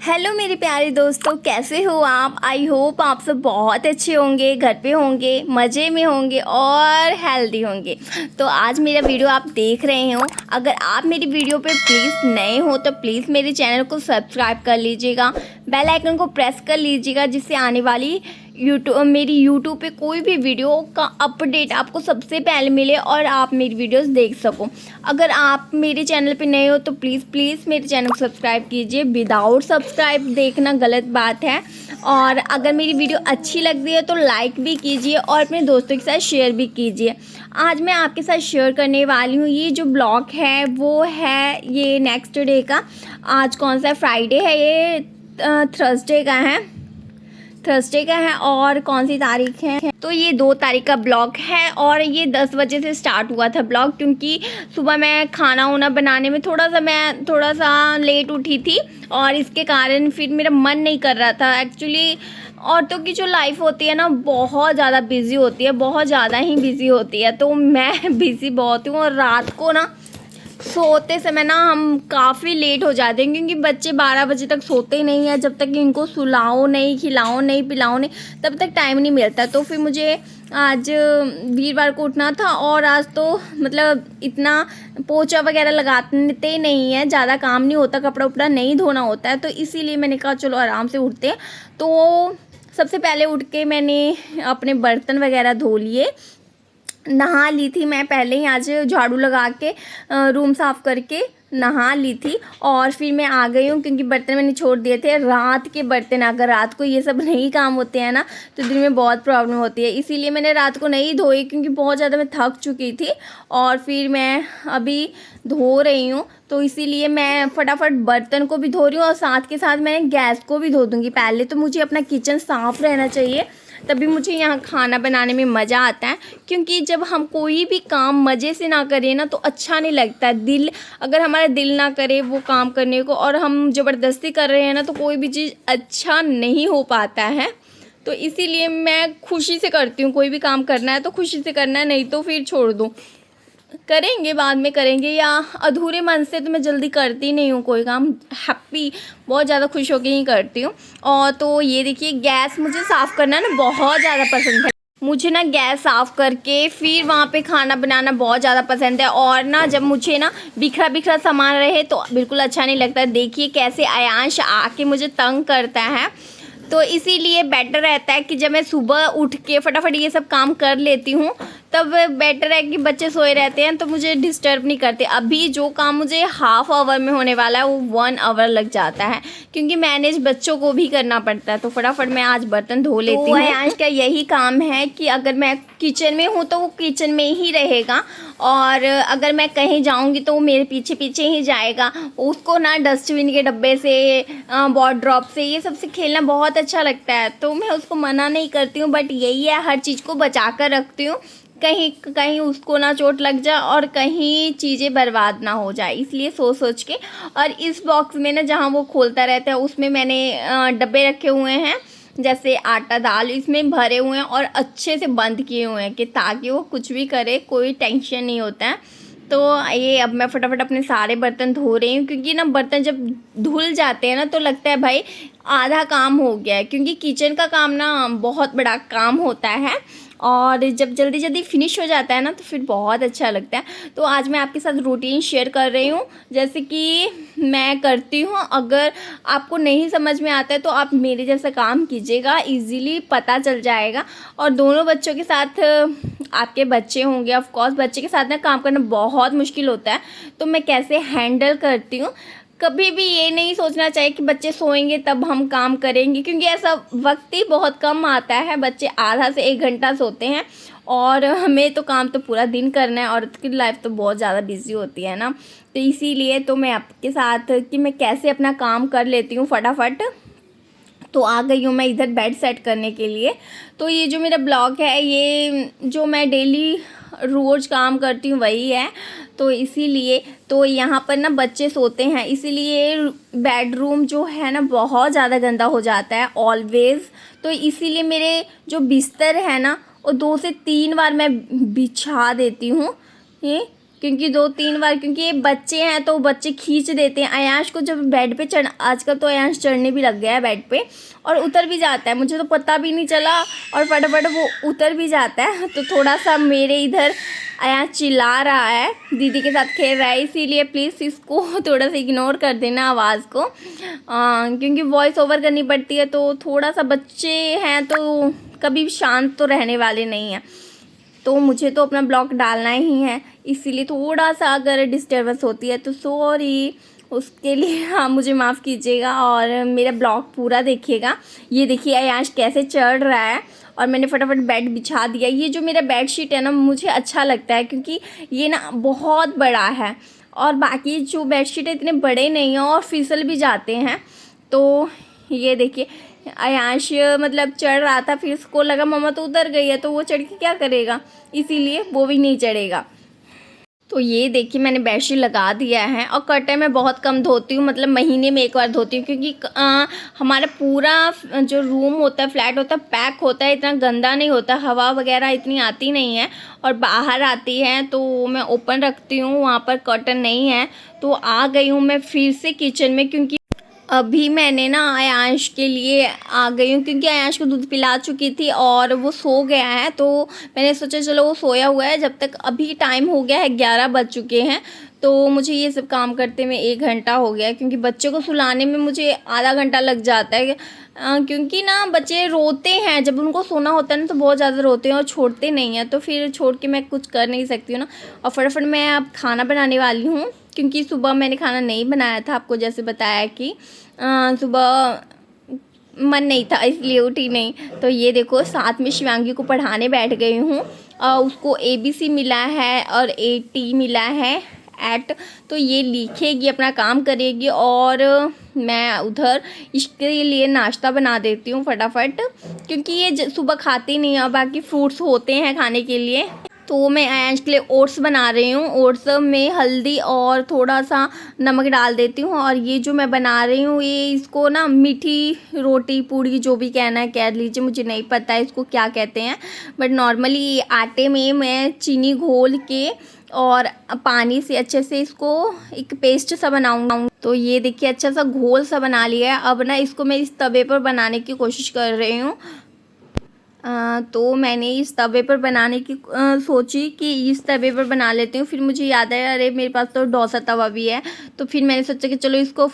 Hello मेरे प्यारे दोस्तों, कैसे हो आप। आई होप आप सब बहुत अच्छे होंगे, घर पे होंगे, मज़े में होंगे और हेल्दी होंगे। तो आज मेरा वीडियो आप देख रहे हो। अगर आप मेरी वीडियो पे प्लीज़ नए हो तो प्लीज़ मेरे चैनल को सब्सक्राइब कर लीजिएगा, बेल आइकन को प्रेस कर लीजिएगा, जिससे आने वाली मेरी यूट्यूब पे कोई भी वीडियो का अपडेट आपको सबसे पहले मिले और आप मेरी वीडियोस देख सको। अगर आप मेरे चैनल पे नए हो तो प्लीज़ मेरे चैनल को सब्सक्राइब कीजिए। विदाउट सब्सक्राइब देखना गलत बात है। और अगर मेरी वीडियो अच्छी लग रही है तो लाइक भी कीजिए और अपने दोस्तों के साथ शेयर भी कीजिए। आज मैं आपके साथ शेयर करने वाली हूँ, ये जो ब्लॉग है वो है ये नेक्स्ट डे का। आज कौन सा फ्राइडे है, ये थर्सडे का है और कौन सी तारीख है, तो ये 2 तारीख का ब्लॉग है। और ये 10 बजे से स्टार्ट हुआ था ब्लॉग, क्योंकि सुबह मैं खाना वाना बनाने में थोड़ा सा लेट उठी थी और इसके कारण फिर मेरा मन नहीं कर रहा था। एक्चुअली औरतों की जो लाइफ होती है ना, बहुत ज़्यादा बिजी होती है, बहुत ज़्यादा ही बिजी होती है। तो मैं बिज़ी बहुत हूँ और रात को ना सोते समय ना हम काफ़ी लेट हो जाते हैं, क्योंकि बच्चे 12 बजे तक सोते ही नहीं है। जब तक इनको सुलाओ नहीं, खिलाओ नहीं, पिलाओ नहीं, तब तक टाइम नहीं मिलता। तो फिर मुझे आज वीरवार को उठना था और आज तो मतलब इतना पोछा वगैरह लगाते नहीं है, ज़्यादा काम नहीं होता, कपड़ा उपड़ा नहीं धोना होता है। तो इसीलिए मैंने कहा चलो आराम से उठते हैं। तो सबसे पहले उठ के मैंने अपने बर्तन वगैरह धो लिए, नहा ली थी मैं पहले ही। आज झाड़ू लगा के रूम साफ़ करके नहा ली थी और फिर मैं आ गई हूँ, क्योंकि बर्तन मैंने छोड़ दिए थे। रात के बर्तन, अगर रात को ये सब नहीं काम होते हैं ना तो दिन में बहुत प्रॉब्लम होती है। इसीलिए मैंने रात को नहीं धोई, क्योंकि बहुत ज़्यादा मैं थक चुकी थी और फिर मैं अभी धो रही हूँ। तो इसीलिए मैं फटाफट बर्तन को भी धो रही हूँ और साथ के साथ मैं गैस को भी धो दूँगी। पहले तो मुझे अपना किचन साफ़ रहना चाहिए, तभी मुझे यहाँ खाना बनाने में मज़ा आता है। क्योंकि जब हम कोई भी काम मज़े से ना करें ना तो अच्छा नहीं लगता है। अगर हमारा दिल ना करे वो काम करने को और हम ज़बरदस्ती कर रहे हैं ना, तो कोई भी चीज़ अच्छा नहीं हो पाता है। तो इसीलिए मैं खुशी से करती हूँ। कोई भी काम करना है तो खुशी से करना है, नहीं तो फिर छोड़ दो, करेंगे बाद में करेंगे, या अधूरे मन से तो मैं जल्दी करती नहीं हूँ कोई काम। बहुत ज़्यादा खुश होकर ही करती हूँ। और तो ये देखिए, गैस मुझे साफ़ करना ना बहुत ज़्यादा पसंद है। मुझे ना गैस साफ़ करके फिर वहाँ पे खाना बनाना बहुत ज़्यादा पसंद है। और ना जब मुझे ना बिखरा बिखरा सामान रहे तो बिल्कुल अच्छा नहीं लगता। देखिए कैसे आयांश आके मुझे तंग करता है। तो इसीलिए बेटर रहता है कि जब मैं सुबह उठ के फटाफट ये सब काम कर लेती हूँ, तब बेटर है कि बच्चे सोए रहते हैं तो मुझे डिस्टर्ब नहीं करते। अभी जो काम मुझे हाफ आवर में होने वाला है वो 1 आवर लग जाता है, क्योंकि मैनेज बच्चों को भी करना पड़ता है। तो फटाफट मैं आज बर्तन धो लेती हूँ। आज का यही काम है कि अगर मैं किचन में हूँ तो वो किचन में ही रहेगा, और अगर मैं कहीं जाऊँगी तो वो मेरे पीछे पीछे ही जाएगा। उसको ना डस्टबिन के डब्बे से, वार्डरोब से, ये सबसे खेलना बहुत अच्छा लगता है। तो मैं उसको मना नहीं करती हूँ, बट यही है, हर चीज़ को बचा कर रखती हूँ, कहीं कहीं उसको ना चोट लग जाए और कहीं चीज़ें बर्बाद ना हो जाए, इसलिए सोच सोच के। और इस बॉक्स में ना जहाँ वो खोलता रहता है उसमें मैंने डब्बे रखे हुए हैं, जैसे आटा दाल इसमें भरे हुए हैं और अच्छे से बंद किए हुए हैं, कि ताकि वो कुछ भी करे कोई टेंशन नहीं होता है। तो ये अब मैं फटाफट अपने सारे बर्तन धो रही हूँ, क्योंकि ना बर्तन जब धुल जाते हैं ना तो लगता है भाई आधा काम हो गया है, क्योंकि किचन का काम ना बहुत बड़ा काम होता है और जब जल्दी जल्दी फिनिश हो जाता है ना तो फिर बहुत अच्छा लगता है। तो आज मैं आपके साथ रूटीन शेयर कर रही हूँ, जैसे कि मैं करती हूँ। अगर आपको नहीं समझ में आता है तो आप मेरे जैसा काम कीजिएगा, इजीली पता चल जाएगा। और दोनों बच्चों के साथ, आपके बच्चे होंगे ऑफ कोर्स, बच्चे के साथ ना काम करना बहुत मुश्किल होता है। तो मैं कैसे हैंडल करती हूँ, कभी भी ये नहीं सोचना चाहिए कि बच्चे सोएंगे तब हम काम करेंगे, क्योंकि ऐसा वक्त ही बहुत कम आता है। बच्चे आधा से 1 घंटा सोते हैं और हमें तो काम तो पूरा दिन करना है। औरत की लाइफ तो बहुत ज़्यादा बिजी होती है ना, तो इसीलिए तो मैं आपके साथ कि मैं कैसे अपना काम कर लेती हूँ फटाफट। तो आ गई हूँ मैं इधर बेड सेट करने के लिए। तो ये जो मेरा ब्लॉग है, ये जो मैं डेली रोज़ काम करती हूँ वही है। तो इसीलिए तो यहाँ पर ना बच्चे सोते हैं, इसीलिए बेडरूम जो है ना बहुत ज़्यादा गंदा हो जाता है ऑलवेज़। तो इसीलिए मेरे जो बिस्तर है ना वो 2 से 3 बार मैं बिछा देती हूँ ये, क्योंकि 2-3 बार, क्योंकि ये बच्चे हैं तो बच्चे खींच देते हैं अयांश को। जब बेड पे चढ़, आजकल तो अयांश चढ़ने भी लग गया है बेड पे और उतर भी जाता है, मुझे तो पता भी नहीं चला और फटाफट वो उतर भी जाता है। तो थोड़ा सा मेरे इधर अयांश चिल्ला रहा है, दीदी के साथ खेल रहा है, इसीलिए प्लीज़ इसको थोड़ा सा इग्नोर कर देना आवाज़ को, क्योंकि वॉइस ओवर करनी पड़ती है। तो थोड़ा सा बच्चे हैं तो कभी शांत तो रहने वाले नहीं हैं, तो मुझे तो अपना ब्लॉग डालना ही है, इसीलिए थोड़ा सा अगर डिस्टर्बेंस होती है तो सॉरी, उसके लिए आप मुझे माफ़ कीजिएगा और मेरा ब्लॉग पूरा देखिएगा। ये देखिए अयांश कैसे चढ़ रहा है और मैंने फटाफट बेड बिछा दिया। ये जो मेरा बेड शीट है ना, मुझे अच्छा लगता है क्योंकि ये ना बहुत बड़ा है और बाकी जो बेड शीट है इतने बड़े नहीं हैं और फिसल भी जाते हैं। तो ये देखिए अयांश मतलब चढ़ रहा था, फिर उसको लगा मम्मा तो उतर गई है, तो वो चढ़ के क्या करेगा, इसीलिए वो भी नहीं चढ़ेगा। तो ये देखिए मैंने बेडशीट लगा दिया है और कर्टन मैं बहुत कम धोती हूँ, मतलब महीने में एक बार धोती हूँ, क्योंकि हमारा पूरा जो रूम होता है, फ्लैट होता है, पैक होता है, इतना गंदा नहीं होता, हवा वगैरह इतनी आती नहीं है और बाहर आती है तो मैं ओपन रखती हूँ, वहाँ पर कर्टन नहीं है। तो आ गई हूँ मैं फिर से किचन में, क्योंकि अभी मैंने ना अयांश के लिए आ गई हूँ, क्योंकि अयांश को दूध पिला चुकी थी और वो सो गया है। तो मैंने सोचा चलो वो सोया हुआ है जब तक, अभी टाइम हो गया है 11 बज चुके हैं, तो मुझे ये सब काम करते में 1 घंटा हो गया है, क्योंकि बच्चे को सुलाने में मुझे आधा घंटा लग जाता है, क्योंकि ना बच्चे रोते हैं, जब उनको सोना होता है ना तो बहुत ज़्यादा रोते हैं और छोड़ते नहीं हैं, तो फिर छोड़ के मैं कुछ कर नहीं सकती हूँ ना। और फटाफट मैं अब खाना बनाने वाली हूँ, क्योंकि सुबह मैंने खाना नहीं बनाया था, आपको जैसे बताया कि सुबह मन नहीं था इसलिए उठी नहीं। तो ये देखो साथ में शिवांगी को पढ़ाने बैठ गई हूँ, उसको ABC मिला है और AT मिला है एट, तो ये लिखेगी, अपना काम करेगी और मैं उधर इसके लिए नाश्ता बना देती हूँ फटाफट, क्योंकि ये सुबह खाती नहीं है और बाकी फ्रूट्स होते हैं खाने के लिए। तो मैं अयांश के लिए ओट्स बना रही हूँ, ओट्स में हल्दी और थोड़ा सा नमक डाल देती हूँ। और ये जो मैं बना रही हूँ ये इसको ना मीठी रोटी पूड़ी जो भी कहना है कह लीजिए, मुझे नहीं पता है इसको क्या कहते हैं, बट नॉर्मली आटे में मैं चीनी घोल के और पानी से अच्छे से इसको एक पेस्ट सा बनाऊँगा। तो ये देखिए अच्छा सा घोल सा बना लिया है। अब ना इसको मैं इस तवे पर बनाने की कोशिश कर रही हूँ। तो मैंने इस तवे पर बनाने की सोची कि इस तवे पर बना लेती हूँ, फिर मुझे याद आया अरे मेरे पास तो डोसा तवा भी है, तो फिर मैंने सोचा कि चलो इसको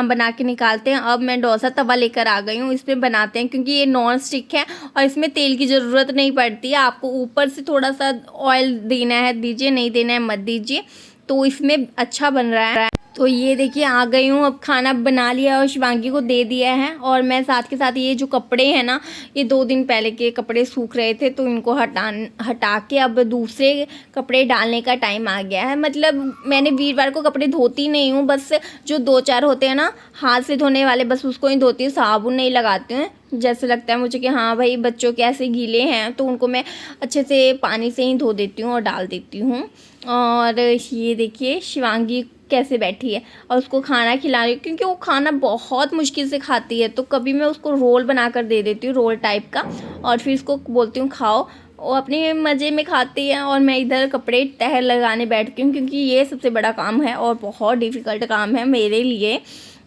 बना के निकालते हैं। अब मैं डोसा तवा लेकर आ गई हूँ, इसमें बनाते हैं, क्योंकि ये नॉन स्टिक है और इसमें तेल की ज़रूरत नहीं पड़ती है। आपको ऊपर से थोड़ा सा ऑयल देना है दीजिए, नहीं देना है मत दीजिए, तो इसमें अच्छा बन रहा है। तो ये देखिए आ गई हूँ, अब खाना बना लिया और शिवांगी को दे दिया है। और मैं साथ के साथ ये जो कपड़े हैं ना, ये 2 दिन पहले के कपड़े सूख रहे थे, तो इनको हटा के अब दूसरे कपड़े डालने का टाइम आ गया है। मतलब मैंने वीरवार को कपड़े धोती नहीं हूँ, बस जो 2-4 होते हैं ना हाथ से धोने वाले, बस उसको ही धोती हूँ, साबुन नहीं लगाती हूँ। जैसे लगता है मुझे कि हाँ भाई बच्चों के ऐसे गीले हैं तो उनको मैं अच्छे से पानी से ही धो देती हूँ और डाल देती हूँ। और ये देखिए शिवांगी कैसे बैठी है और उसको खाना खिला रही हूँ, क्योंकि वो खाना बहुत मुश्किल से खाती है, तो कभी मैं उसको रोल बना कर दे देती हूँ, रोल टाइप का, और फिर उसको बोलती हूँ खाओ। वो अपने मज़े में खाती है और मैं इधर कपड़े तह लगाने बैठती हूँ, क्योंकि ये सबसे बड़ा काम है और बहुत डिफ़िकल्ट काम है मेरे लिए,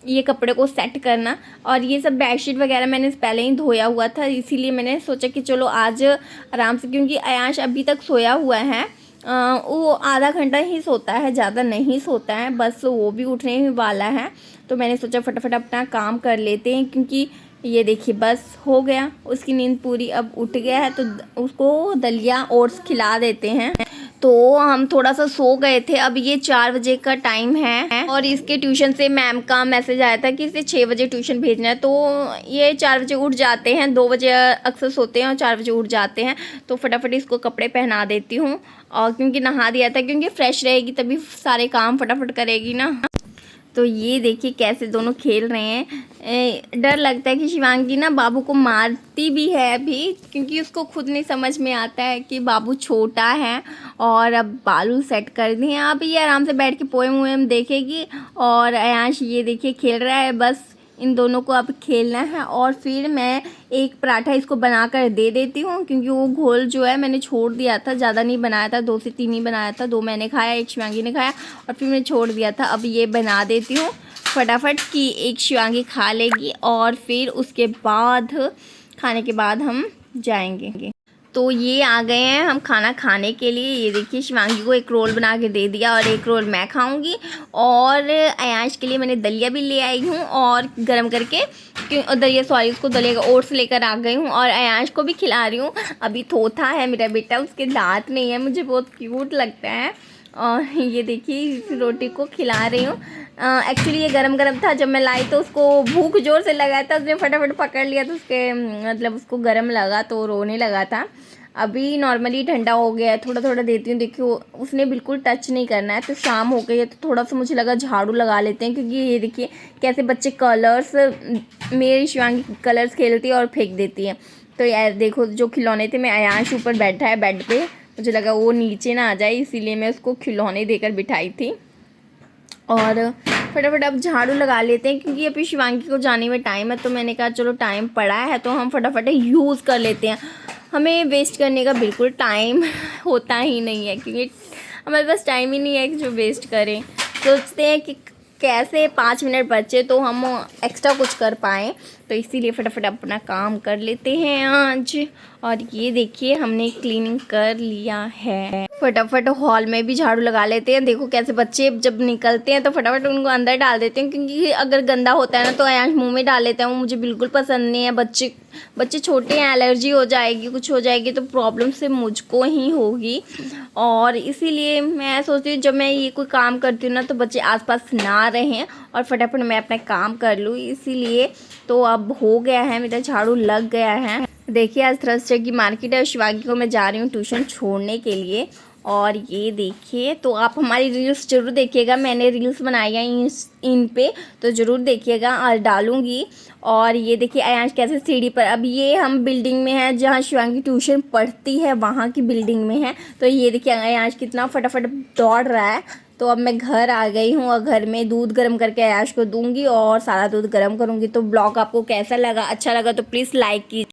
ये कपड़े को सेट करना। और ये सब बेडशीट वगैरह मैंने पहले ही धोया हुआ था, इसीलिए मैंने सोचा कि चलो आज आराम से, क्योंकि अयांश अभी तक सोया हुआ है, वो आधा घंटा ही सोता है, ज़्यादा नहीं सोता है, बस वो भी उठने ही वाला है। तो मैंने सोचा फटाफट अपना काम कर लेते हैं, क्योंकि ये देखिए बस हो गया उसकी नींद पूरी, अब उठ गया है तो उसको दलिया ओट्स खिला देते हैं। तो हम थोड़ा सा सो गए थे, अब ये 4 बजे का टाइम है और इसके ट्यूशन से मैम का मैसेज आया था कि इसे 6 बजे ट्यूशन भेजना है, तो ये 4 बजे उठ जाते हैं, 2 बजे अक्सर सोते हैं और 4 बजे उठ जाते हैं। तो फटाफट इसको कपड़े पहना देती हूँ, और क्योंकि नहा दिया था, क्योंकि फ्रेश रहेगी तभी सारे काम फटाफट करेगी ना। तो ये देखिए कैसे दोनों खेल रहे हैं। डर लगता है कि शिवांगी ना बाबू को मारती भी है अभी, क्योंकि उसको खुद नहीं समझ में आता है कि बाबू छोटा है। और अब बालू सेट कर दिए हैं, अब ये आराम से बैठ के पोएम वोएम देखेगी। और अयांश ये देखिए खेल रहा है, बस इन दोनों को अब खेलना है और फिर मैं एक पराठा इसको बनाकर दे देती हूँ, क्योंकि वो घोल जो है मैंने छोड़ दिया था, ज़्यादा नहीं बनाया था, 2 से 3 ही बनाया था। 2 मैंने खाया, 1 शिवांगी ने खाया और फिर मैं छोड़ दिया था। अब ये बना देती हूँ फटाफट कि एक शिवांगी खा लेगी और फिर उसके बाद खाने के बाद हम जाएंगे। तो ये आ गए हैं हम खाना खाने के लिए। ये देखिए शिवांगी को एक रोल बना के दे दिया और एक रोल मैं खाऊंगी और अयांश के लिए मैंने दलिया भी ले आई हूँ और गरम करके उसको दलिया का ओट्स लेकर आ गई हूँ और अयांश को भी खिला रही हूँ। अभी थोथा है मेरा बेटा, उसके दांत नहीं है, मुझे बहुत क्यूट लगता है। और ये देखिए इस रोटी को खिला रही हूँ। एक्चुअली ये गरम गरम था, जब मैं लाई तो उसको भूख जोर से लगा था, उसने फटाफट पकड़ लिया तो उसके मतलब उसको गरम लगा तो रोने लगा था। अभी नॉर्मली ठंडा हो गया है, थोड़ा थोड़ा देती हूँ। देखिए उसने बिल्कुल टच नहीं करना है। तो शाम हो गई है तो थोड़ा सा मुझे लगा झाड़ू लगा लेते हैं, क्योंकि ये देखिए कैसे बच्चे कलर्स, मेरी शिवांगी कलर्स खेलती है और फेंक देती है। तो यार देखो जो खिलौने थे, मैं अयांश ऊपर बैठा है बेड पे, मुझे लगा वो नीचे ना आ जाए, इसीलिए मैं उसको खिलौने देकर बिठाई थी। और फटाफट अब झाड़ू लगा लेते हैं, क्योंकि अभी शिवांगी को जाने में टाइम है। तो मैंने कहा चलो टाइम पड़ा है तो हम फटाफट यूज़ कर लेते हैं। हमें वेस्ट करने का बिल्कुल टाइम होता ही नहीं है, क्योंकि हमारे पास टाइम ही नहीं है कि जो वेस्ट करें। सोचते हैं कि कैसे 5 मिनट बचे तो हम एक्स्ट्रा कुछ कर पाएँ, तो इसीलिए फटाफट अपना काम कर लेते हैं आज। और ये देखिए हमने क्लीनिंग कर लिया है। फटाफट हॉल में भी झाड़ू लगा लेते हैं। देखो कैसे बच्चे जब निकलते हैं तो फटाफट उनको अंदर डाल देते हैं, क्योंकि अगर गंदा होता है ना तो अयांश मुंह में डाल लेते हैं, वो मुझे बिल्कुल पसंद नहीं है। बच्चे छोटे हैं, एलर्जी हो जाएगी, कुछ हो जाएगी तो प्रॉब्लम से मुझको ही होगी। और इसीलिए मैं सोचती हूँ जब मैं ये कोई काम करती हूँ ना तो बच्चे आसपास ना रहें और फटाफट मैं अपना काम कर लूँ। इसीलिए तो अब हो गया है, मेरा झाड़ू लग गया है। देखिए आज थर्सडे की मार्केट है, शिवांगी को मैं जा रही हूँ ट्यूशन छोड़ने के लिए। और ये देखिए तो आप हमारी रील्स ज़रूर देखिएगा, मैंने रील्स बनाई हैं इन पे, तो ज़रूर देखिएगा और डालूँगी। और ये देखिए अयांश कैसे सीढ़ी पर, अब ये हम बिल्डिंग में हैं जहाँ शिवांगी ट्यूशन पढ़ती है, वहाँ की बिल्डिंग में है। तो ये देखिए अयांश कितना फटाफट दौड़ रहा है। तो अब मैं घर आ गई हूँ और घर में दूध गर्म करके अयांश को दूंगी और सारा दूध गर्म करूँगी। तो ब्लॉग आपको कैसा लगा, अच्छा लगा तो प्लीज़ लाइक कीजिए।